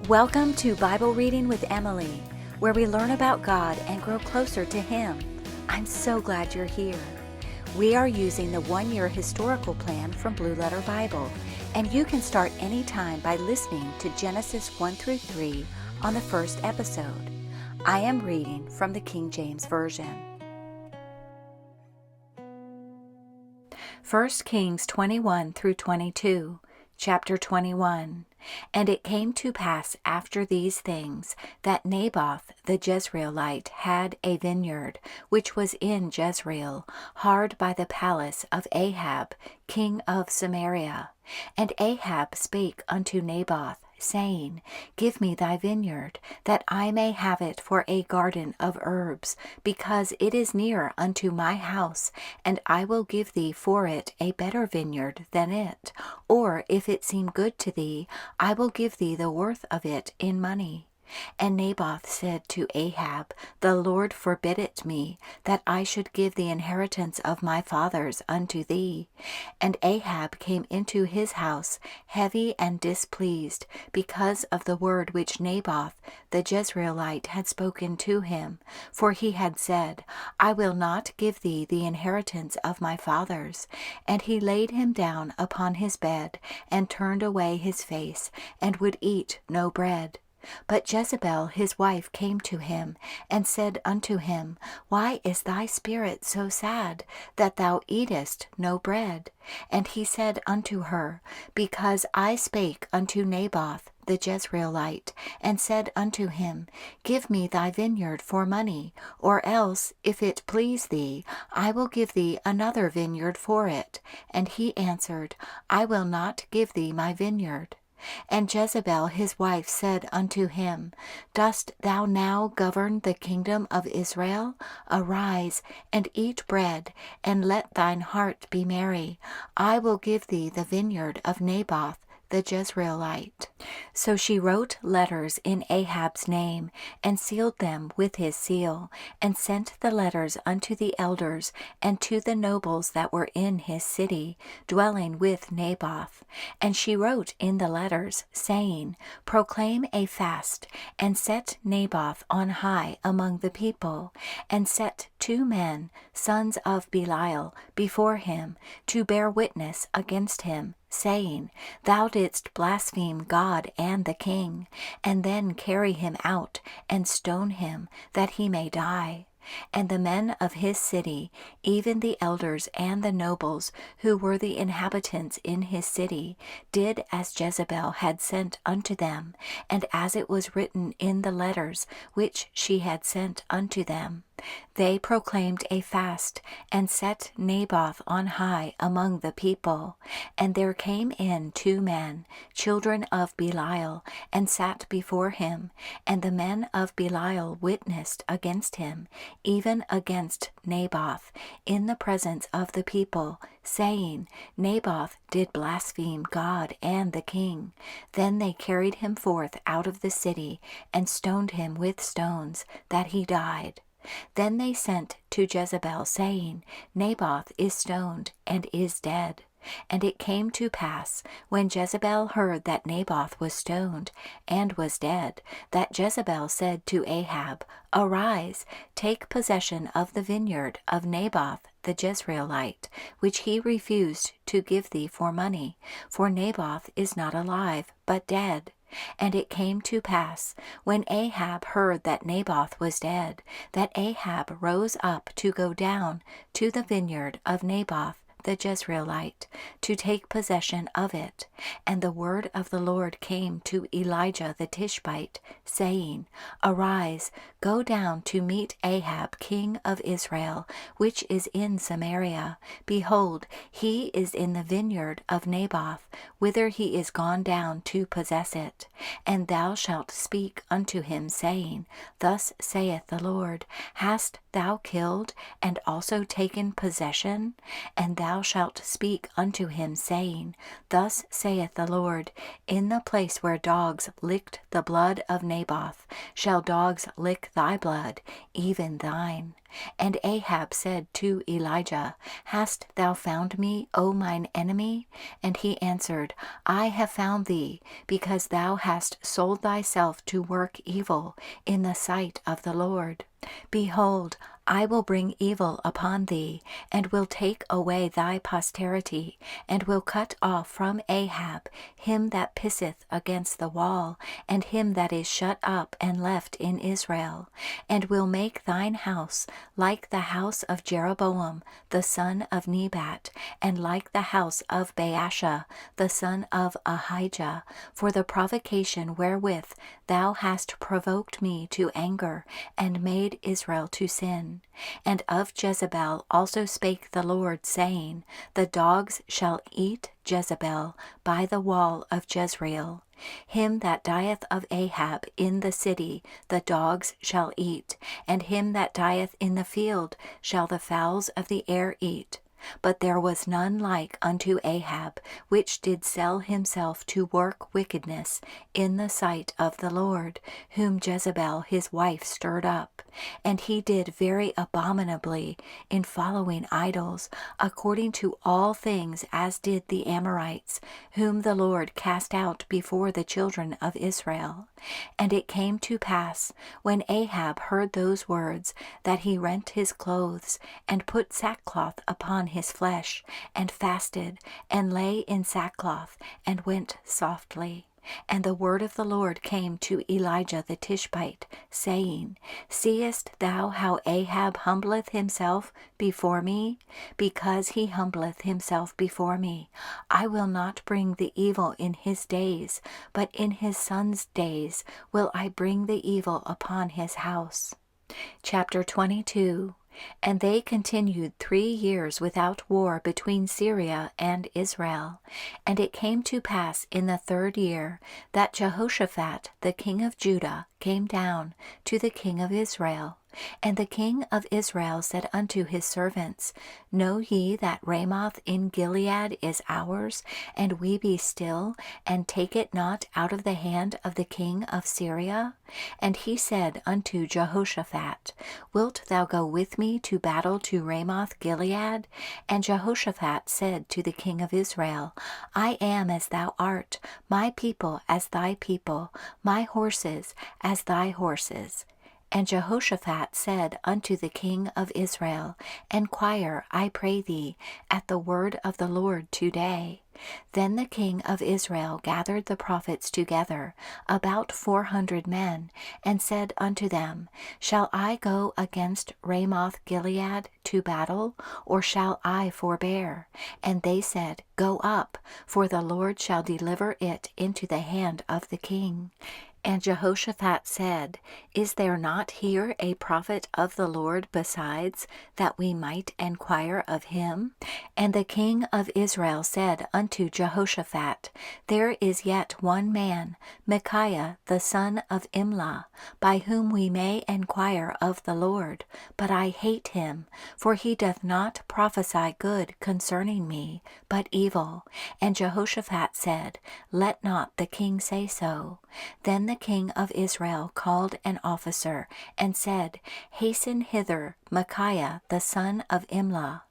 Welcome to Bible Reading with Emily, where we learn about God and grow closer to Him. I'm so glad you're here. We are using the one-year historical plan from Blue Letter Bible, and you can start anytime by listening to Genesis 1 through 3 on the first episode. I am reading from the King James Version. 1 Kings 21 through 22, Chapter 21. And it came to pass after these things that Naboth the Jezreelite had a vineyard, which was in Jezreel, hard by the palace of Ahab, king of Samaria. And Ahab spake unto Naboth, saying, Give me thy vineyard, that I may have it for a garden of herbs, because it is near unto my house, and I will give thee for it a better vineyard than it. Or if it seem good to thee, I will give thee the worth of it in money. And Naboth said to Ahab, The Lord forbid it me, that I should give the inheritance of my fathers unto thee. And Ahab came into his house heavy and displeased, because of the word which Naboth the Jezreelite had spoken to him. For he had said, I will not give thee the inheritance of my fathers. And he laid him down upon his bed, and turned away his face, and would eat no bread. But Jezebel his wife came to him, and said unto him, Why is thy spirit so sad, that thou eatest no bread? And he said unto her, Because I spake unto Naboth the Jezreelite, and said unto him, Give me thy vineyard for money, or else, if it please thee, I will give thee another vineyard for it. And he answered, I will not give thee my vineyard. And Jezebel his wife said unto him, Dost thou now govern the kingdom of Israel? Arise, and eat bread, and let thine heart be merry. I will give thee the vineyard of Naboth the Jezreelite. So she wrote letters in Ahab's name, and sealed them with his seal, and sent the letters unto the elders and to the nobles that were in his city, dwelling with Naboth. And she wrote in the letters, saying, Proclaim a fast, and set Naboth on high among the people, and set 2 men, sons of Belial, before him, to bear witness against him, saying, Thou didst blaspheme God and the king, and then carry him out, and stone him, that he may die. And the men of his city, even the elders and the nobles, who were the inhabitants in his city, did as Jezebel had sent unto them, and as it was written in the letters which she had sent unto them. They proclaimed a fast, and set Naboth on high among the people. And there came in 2 men, children of Belial, and sat before him. And the men of Belial witnessed against him, even against Naboth, in the presence of the people, saying, Naboth did blaspheme God and the king. Then they carried him forth out of the city, and stoned him with stones, that he died. Then they sent to Jezebel, saying, Naboth is stoned, and is dead. And it came to pass, when Jezebel heard that Naboth was stoned, and was dead, that Jezebel said to Ahab, Arise, take possession of the vineyard of Naboth the Jezreelite, which he refused to give thee for money, for Naboth is not alive, but dead. And it came to pass, when Ahab heard that Naboth was dead, that Ahab rose up to go down to the vineyard of Naboth the Jezreelite, to take possession of it. And the word of the Lord came to Elijah the Tishbite, saying, Arise, go down to meet Ahab king of Israel, which is in Samaria. Behold, he is in the vineyard of Naboth, whither he is gone down to possess it. And thou shalt speak unto him, saying, Thus saith the Lord, Hast thou killed, and also taken possession? And thou thou shalt speak unto him, saying, Thus saith the Lord, In the place where dogs licked the blood of Naboth, shall dogs lick thy blood, even thine. And Ahab said to Elijah, Hast thou found me, O mine enemy? And he answered, I have found thee, because thou hast sold thyself to work evil in the sight of the Lord. Behold, I will bring evil upon thee, and will take away thy posterity, and will cut off from Ahab him that pisseth against the wall, and him that is shut up and left in Israel, and will make thine house like the house of Jeroboam the son of Nebat, and like the house of Baasha the son of Ahijah, for the provocation wherewith thou hast provoked me to anger, and made Israel to sin. And of Jezebel also spake the Lord, saying, The dogs shall eat Jezebel by the wall of Jezreel. Him that dieth of Ahab in the city the dogs shall eat, and him that dieth in the field shall the fowls of the air eat. But there was none like unto Ahab, which did sell himself to work wickedness in the sight of the Lord, whom Jezebel his wife stirred up. And he did very abominably in following idols, according to all things as did the Amorites, whom the Lord cast out before the children of Israel. And it came to pass, when Ahab heard those words, that he rent his clothes, and put sackcloth upon his flesh, and fasted, and lay in sackcloth, and went softly. And the word of the Lord came to Elijah the Tishbite, saying, Seest thou how Ahab humbleth himself before me? Because he humbleth himself before me, I will not bring the evil in his days, but in his son's days will I bring the evil upon his house. Chapter 22. And they continued 3 years without war between Syria and Israel. And it came to pass in the 3rd year that Jehoshaphat the king of Judah came down to the king of Israel. And the king of Israel said unto his servants, Know ye that Ramoth in Gilead is ours, and we be still, and take it not out of the hand of the king of Syria? And he said unto Jehoshaphat, Wilt thou go with me to battle to Ramoth Gilead? And Jehoshaphat said to the king of Israel, I am as thou art, my people as thy people, my horses as thy horses. And Jehoshaphat said unto the king of Israel, Enquire, I pray thee, at the word of the Lord today. Then the king of Israel gathered the prophets together, about 400 men, and said unto them, Shall I go against Ramoth Gilead to battle, or shall I forbear? And they said, Go up, for the Lord shall deliver it into the hand of the king. And Jehoshaphat said, Is there not here a prophet of the Lord besides, that we might enquire of him? And the king of Israel said unto Jehoshaphat, There is yet one man, Micaiah the son of Imlah, by whom we may enquire of the Lord, but I hate him, for he doth not prophesy good concerning me, but evil. And Jehoshaphat said, Let not the king say so. Then the king of Israel called an officer, and said, Hasten hither Micaiah the son of Imlah.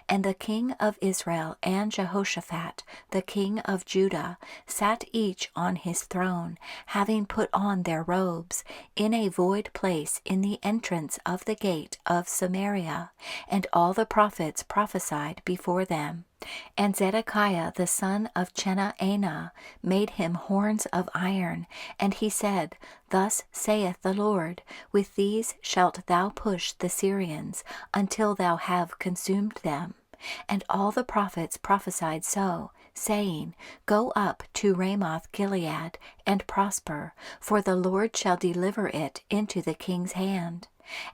And the king of Israel and Jehoshaphat, the king of Judah, sat each on his throne, having put on their robes, in a void place in the entrance of the gate of Samaria, and all the prophets prophesied before them. And Zedekiah the son of Chenaanah made him horns of iron, and he said, Thus saith the Lord, With these shalt thou push the Syrians, until thou have consumed them. And all the prophets prophesied so, saying, Go up to Ramoth Gilead, and prosper, for the Lord shall deliver it into the king's hand.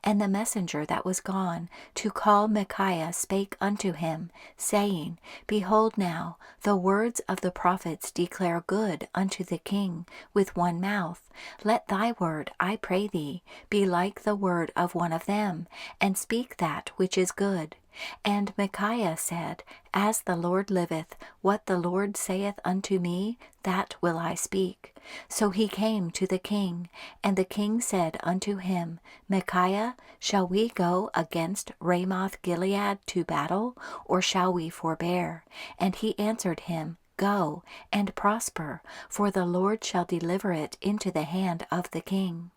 And the messenger that was gone to call Micaiah spake unto him, saying, Behold now, the words of the prophets declare good unto the king with one mouth. Let thy word, I pray thee, be like the word of one of them, and speak that which is good. And Micaiah said, As the Lord liveth, what the Lord saith unto me, that will I speak. So he came to the king, and the king said unto him, Micaiah, shall we go against Ramoth Gilead to battle, or shall we forbear? And he answered him, Go, and prosper, for the Lord shall deliver it into the hand of the king.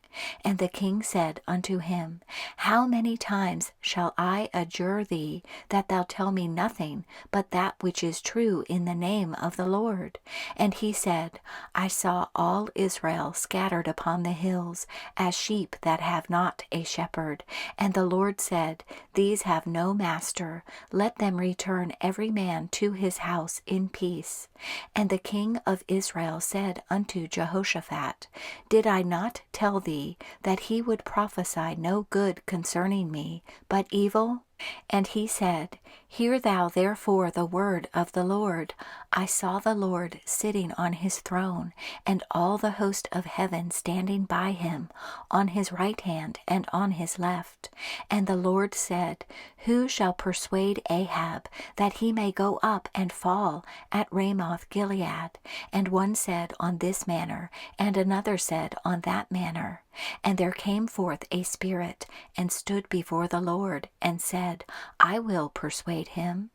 And the king said unto him, How many times shall I adjure thee that thou tell me nothing but that which is true in the name of the Lord? And he said, I saw all Israel scattered upon the hills, as sheep that have not a shepherd. And the Lord said, These have no master. Let them return every man to his house in peace. And the king of Israel said unto Jehoshaphat, Did I not tell thee that he would prophesy no good concerning me, but evil? And he said, Hear thou therefore the word of the Lord. I saw the Lord sitting on his throne, and all the host of heaven standing by him, on his right hand and on his left. And the Lord said, Who shall persuade Ahab that he may go up and fall at Ramoth Gilead? And one said on this manner, and another said on that manner. And there came forth a spirit, and stood before the Lord, and said, I will persuade him.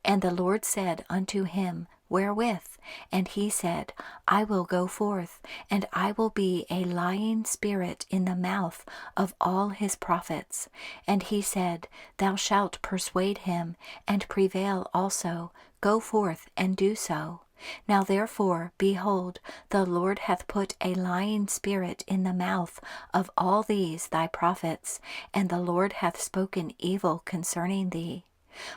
And the Lord said unto him, Wherewith? And he said, I will go forth, and I will be a lying spirit in the mouth of all his prophets. And he said, Thou shalt persuade him, and prevail also. Go forth and do so. Now therefore, behold, the Lord hath put a lying spirit in the mouth of all these thy prophets, and the Lord hath spoken evil concerning thee.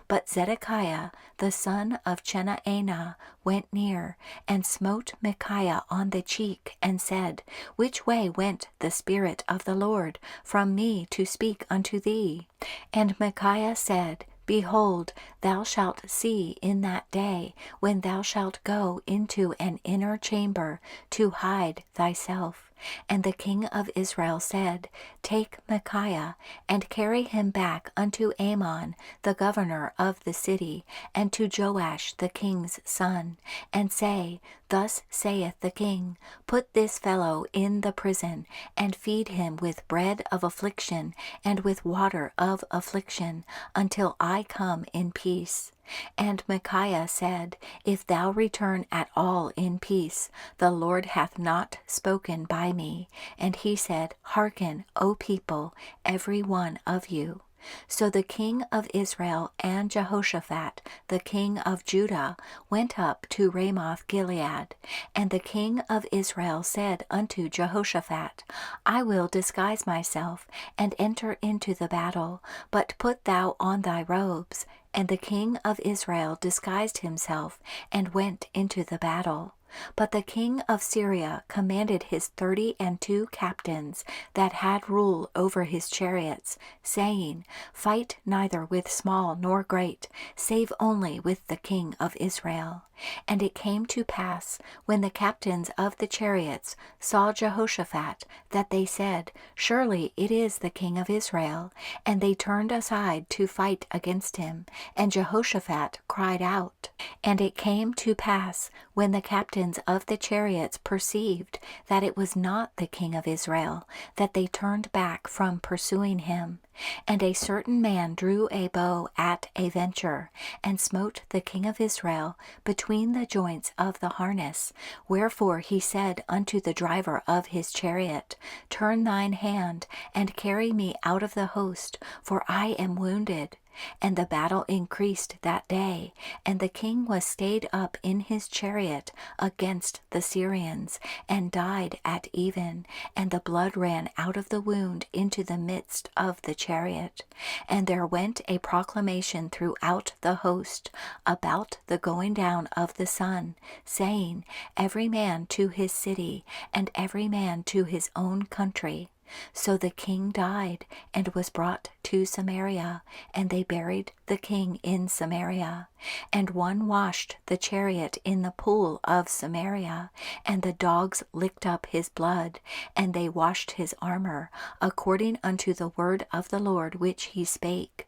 But Zedekiah the son of Chenaanah went near, and smote Micaiah on the cheek, and said, Which way went the Spirit of the Lord from me to speak unto thee? And Micaiah said, Behold, thou shalt see in that day, when thou shalt go into an inner chamber to hide thyself. And the king of Israel said, Take Micaiah, and carry him back unto Amon, the governor of the city, and to Joash the king's son, and say, Thus saith the king, Put this fellow in the prison, and feed him with bread of affliction, and with water of affliction, until I come in peace. And Micaiah said, If thou return at all in peace, the Lord hath not spoken by me. And he said, Hearken, O people, every one of you. So the king of Israel and Jehoshaphat, the king of Judah, went up to Ramoth Gilead. And the king of Israel said unto Jehoshaphat, I will disguise myself, and enter into the battle, but put thou on thy robes. And the king of Israel disguised himself, and went into the battle. But the king of Syria commanded his 32 captains that had rule over his chariots, saying, Fight neither with small nor great, save only with the king of Israel. And it came to pass, when the captains of the chariots saw Jehoshaphat, that they said, Surely it is the king of Israel. And they turned aside to fight against him. And Jehoshaphat cried out. And it came to pass, when the captains of the chariots perceived that it was not the king of Israel, that they turned back from pursuing him. And a certain man drew a bow at a venture, and smote the king of Israel between the joints of the harness. Wherefore he said unto the driver of his chariot, Turn thine hand, and carry me out of the host, for I am wounded. And the battle increased that day, and the king was stayed up in his chariot against the Syrians, and died at even, and the blood ran out of the wound into the midst of the chariot. And there went a proclamation throughout the host about the going down of the sun, saying, Every man to his city, and every man to his own country. So the king died, and was brought to Samaria, and they buried the king in Samaria. And one washed the chariot in the pool of Samaria, and the dogs licked up his blood, and they washed his armor, according unto the word of the Lord which he spake.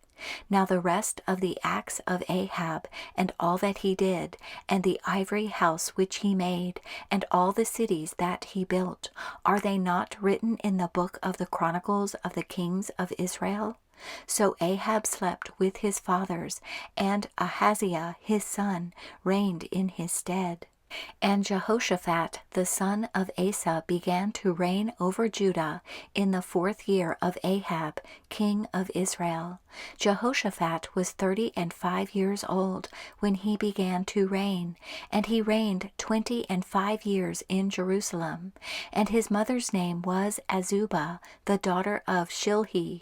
Now the rest of the acts of Ahab, and all that he did, and the ivory house which he made, and all the cities that he built, are they not written in the book of the Chronicles of the kings of Israel? So Ahab slept with his fathers, and Ahaziah his son reigned in his stead. And Jehoshaphat the son of Asa began to reign over Judah in the 4th year of Ahab, king of Israel. Jehoshaphat was 35 years old when he began to reign, and he reigned 25 years in Jerusalem. And his mother's name was Azubah, the daughter of Shilhi.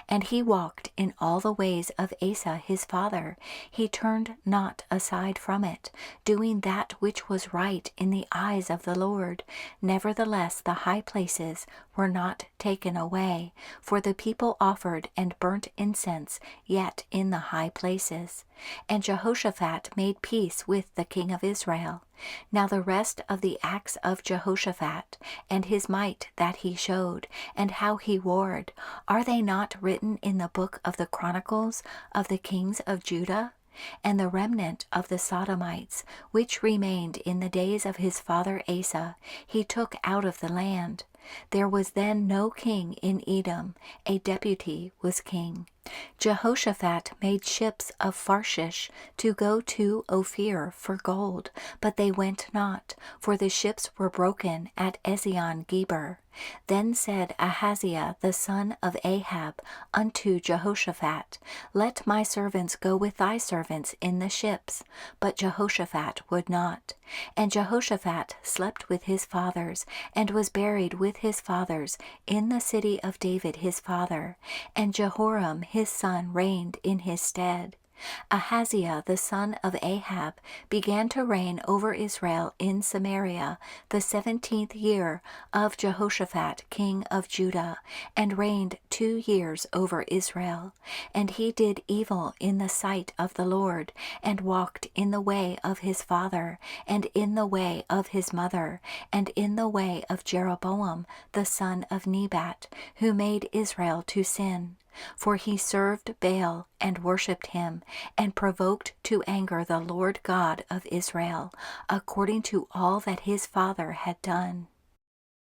And he walked in all the ways of Asa his father. He turned not aside from it, doing that which was right in the eyes of the Lord. Nevertheless the high places were not taken away, for the people offered and burnt incense yet in the high places. And Jehoshaphat made peace with the king of Israel. Now the rest of the acts of Jehoshaphat, and his might that he showed, and how he warred, are they not written in the book of the Chronicles of the kings of Judah? And the remnant of the Sodomites, which remained in the days of his father Asa, he took out of the land. There was then no king in Edom, a deputy was king. Jehoshaphat made ships of Pharshish to go to Ophir for gold, but they went not, for the ships were broken at Ezion-Geber. Then said Ahaziah the son of Ahab unto Jehoshaphat, Let my servants go with thy servants in the ships. But Jehoshaphat would not. And Jehoshaphat slept with his fathers, and was buried with his fathers in the city of David his father. And Jehoram his son reigned in his stead. Ahaziah the son of Ahab began to reign over Israel in Samaria the 17th year of Jehoshaphat king of Judah, and reigned 2 years over Israel. And he did evil in the sight of the Lord, and walked in the way of his father, and in the way of his mother, and in the way of Jeroboam the son of Nebat, who made Israel to sin. For he served Baal and worshipped him, and provoked to anger the Lord God of Israel, according to all that his father had done.